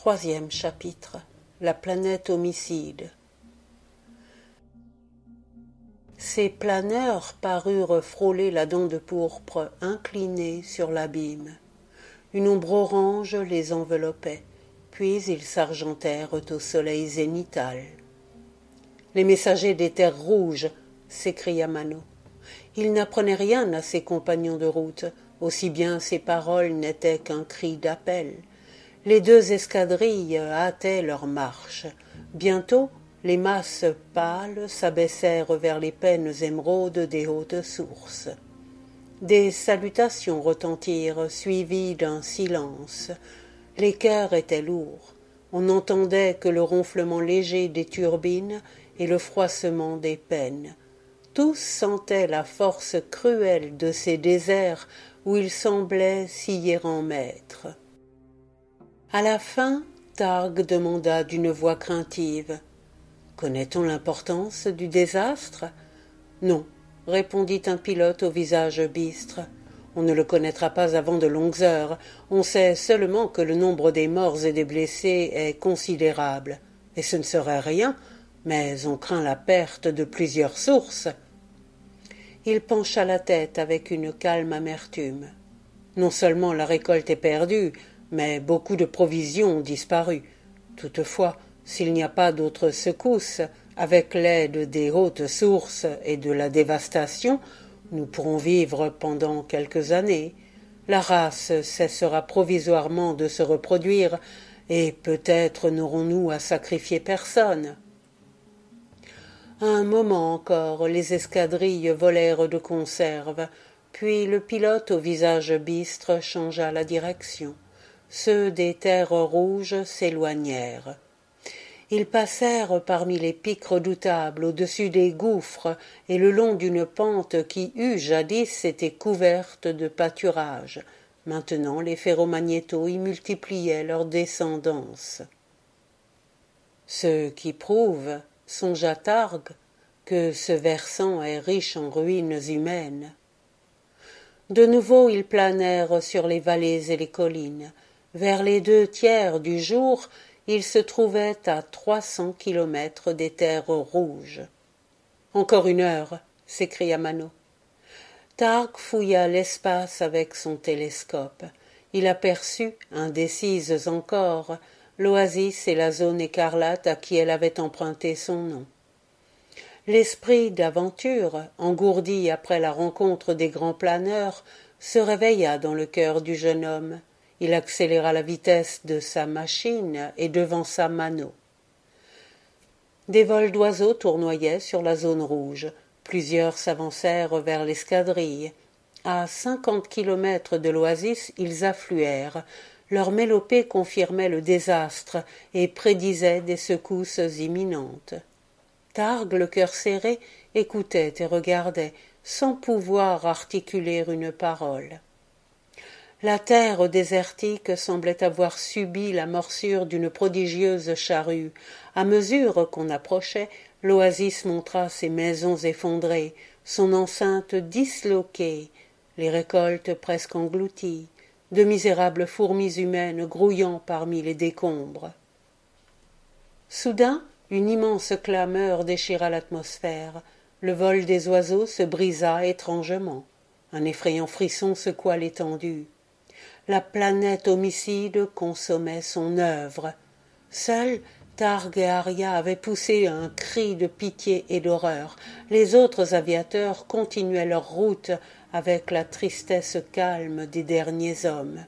Troisième chapitre. La planète homicide. Ces planeurs parurent frôler la dent de pourpre inclinée sur l'abîme. Une ombre orange les enveloppait, puis ils s'argentèrent au soleil zénithal. « Les messagers des terres rouges !» s'écria Mano. Il n'apprenait rien à ses compagnons de route, aussi bien ses paroles n'étaient qu'un cri d'appel. Les deux escadrilles hâtaient leur marche. Bientôt, les masses pâles s'abaissèrent vers les pennes émeraudes des hautes sources. Des salutations retentirent, suivies d'un silence. Les cœurs étaient lourds. On n'entendait que le ronflement léger des turbines et le froissement des pennes. Tous sentaient la force cruelle de ces déserts où ils semblaient scier en maître. À la fin, Targ demanda d'une voix craintive. « Connaît-on l'importance du désastre ?»« Non, » répondit un pilote au visage bistre. « On ne le connaîtra pas avant de longues heures. On sait seulement que le nombre des morts et des blessés est considérable. Et ce ne serait rien, mais on craint la perte de plusieurs sources. » Il pencha la tête avec une calme amertume. Non seulement la récolte est perdue, mais beaucoup de provisions ont disparu. Toutefois, s'il n'y a pas d'autres secousses, avec l'aide des hautes sources et de la dévastation, nous pourrons vivre pendant quelques années. La race cessera provisoirement de se reproduire, et peut-être n'aurons-nous à sacrifier personne. Un moment encore, les escadrilles volèrent de conserve, puis le pilote au visage bistre changea la direction. Ceux des terres rouges s'éloignèrent. Ils passèrent parmi les pics redoutables, au-dessus des gouffres et le long d'une pente qui eût jadis été couverte de pâturages. Maintenant, les ferromagnétos y multipliaient leur descendance. Ce qui prouve, songea Targ, que ce versant est riche en ruines humaines. De nouveau, ils planèrent sur les vallées et les collines. Vers les 2/3 du jour, ils se trouvaient à 300 kilomètres des terres rouges. « Encore 1 heure !» s'écria Mano. Targ fouilla l'espace avec son télescope. Il aperçut, indécises encore, l'oasis et la zone écarlate à qui elle avait emprunté son nom. L'esprit d'aventure, engourdi après la rencontre des grands planeurs, se réveilla dans le cœur du jeune homme. Il accéléra la vitesse de sa machine et devança Mano. Des vols d'oiseaux tournoyaient sur la zone rouge. Plusieurs s'avancèrent vers l'escadrille. À 50 kilomètres de l'oasis, ils affluèrent. Leur mélopée confirmait le désastre et prédisait des secousses imminentes. Targ, le cœur serré, écoutait et regardait, sans pouvoir articuler une parole. La terre désertique semblait avoir subi la morsure d'une prodigieuse charrue. À mesure qu'on approchait, l'oasis montra ses maisons effondrées, son enceinte disloquée, les récoltes presque englouties, de misérables fourmis humaines grouillant parmi les décombres. Soudain, une immense clameur déchira l'atmosphère. Le vol des oiseaux se brisa étrangement. Un effrayant frisson secoua l'étendue. La planète homicide consommait son œuvre. Seuls Targ et Aria avaient poussé un cri de pitié et d'horreur. Les autres aviateurs continuaient leur route avec la tristesse calme des derniers hommes.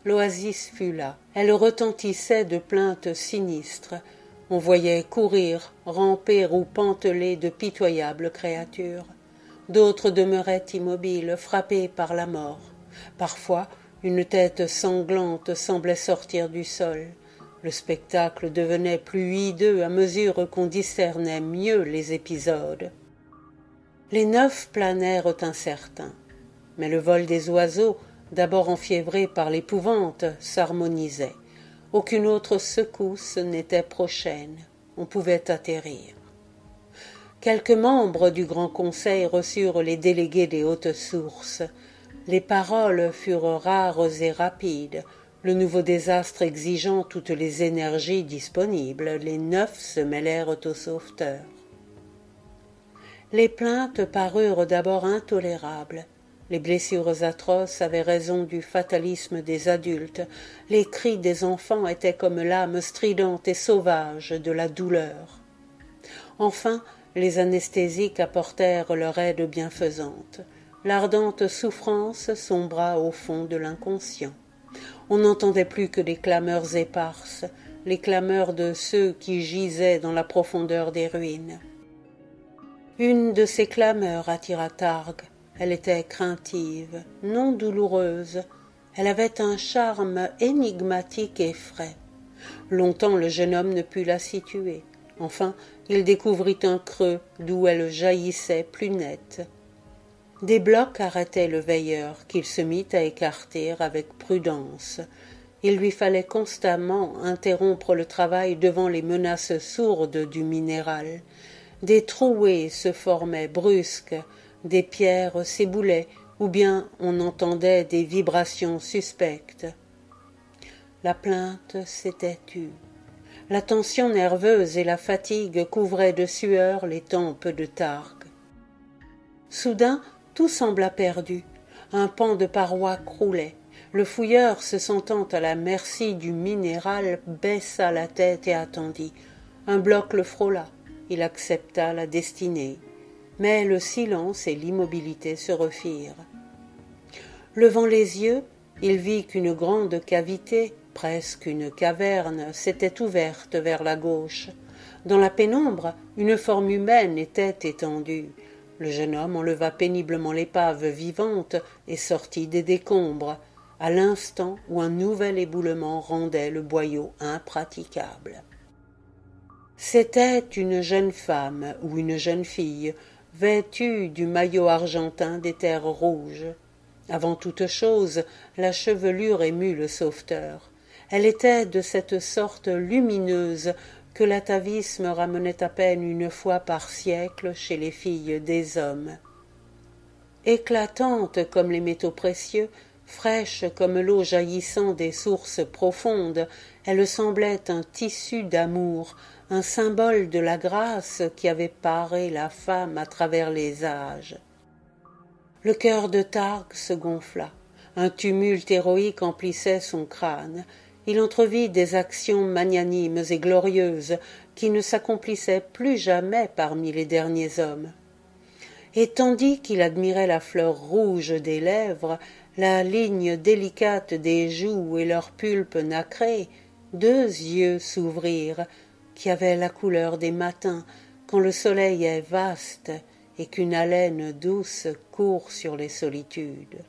L'oasis fut là. Elle retentissait de plaintes sinistres. On voyait courir, ramper ou panteler de pitoyables créatures. D'autres demeuraient immobiles, frappées par la mort. Parfois, une tête sanglante semblait sortir du sol. Le spectacle devenait plus hideux à mesure qu'on discernait mieux les épisodes. Les 9 planèrent incertains, mais le vol des oiseaux, d'abord enfiévré par l'épouvante, s'harmonisait. Aucune autre secousse n'était prochaine. On pouvait atterrir. Quelques membres du Grand Conseil reçurent les délégués des hautes sources. Les paroles furent rares et rapides. Le nouveau désastre exigeant toutes les énergies disponibles, les 9 se mêlèrent au sauveteur. Les plaintes parurent d'abord intolérables. Les blessures atroces avaient raison du fatalisme des adultes. Les cris des enfants étaient comme l'âme stridente et sauvage de la douleur. Enfin, les anesthésiques apportèrent leur aide bienfaisante. L'ardente souffrance sombra au fond de l'inconscient. On n'entendait plus que des clameurs éparses, les clameurs de ceux qui gisaient dans la profondeur des ruines. Une de ces clameurs attira Targ. Elle était craintive, non douloureuse. Elle avait un charme énigmatique et frais. Longtemps le jeune homme ne put la situer. Enfin, il découvrit un creux d'où elle jaillissait plus nette. Des blocs arrêtaient le veilleur, qu'il se mit à écarter avec prudence. Il lui fallait constamment interrompre le travail devant les menaces sourdes du minéral. Des trouées se formaient brusques, des pierres s'éboulaient, ou bien on entendait des vibrations suspectes. La plainte s'était tue. La tension nerveuse et la fatigue couvraient de sueur les tempes de Targ. Soudain, tout sembla perdu. Un pan de paroi croulait. Le fouilleur, se sentant à la merci du minéral, baissa la tête et attendit. Un bloc le frôla. Il accepta la destinée. Mais le silence et l'immobilité se refirent. Levant les yeux, il vit qu'une grande cavité, presque une caverne, s'était ouverte vers la gauche. Dans la pénombre, une forme humaine était étendue. Le jeune homme enleva péniblement l'épave vivante et sortit des décombres, à l'instant où un nouvel éboulement rendait le boyau impraticable. C'était une jeune femme ou une jeune fille, vêtue du maillot argentin des terres rouges. Avant toute chose, la chevelure émut le sauveteur. Elle était de cette sorte lumineuse que l'atavisme ramenait à peine une fois par siècle chez les filles des hommes. Éclatante comme les métaux précieux, fraîche comme l'eau jaillissant des sources profondes, elle semblait un tissu d'amour, un symbole de la grâce qui avait paré la femme à travers les âges. Le cœur de Targ se gonfla. Un tumulte héroïque emplissait son crâne. Il entrevit des actions magnanimes et glorieuses qui ne s'accomplissaient plus jamais parmi les derniers hommes. Et tandis qu'il admirait la fleur rouge des lèvres, la ligne délicate des joues et leur pulpe nacrée, 2 yeux s'ouvrirent, qui avaient la couleur des matins, quand le soleil est vaste et qu'une haleine douce court sur les solitudes.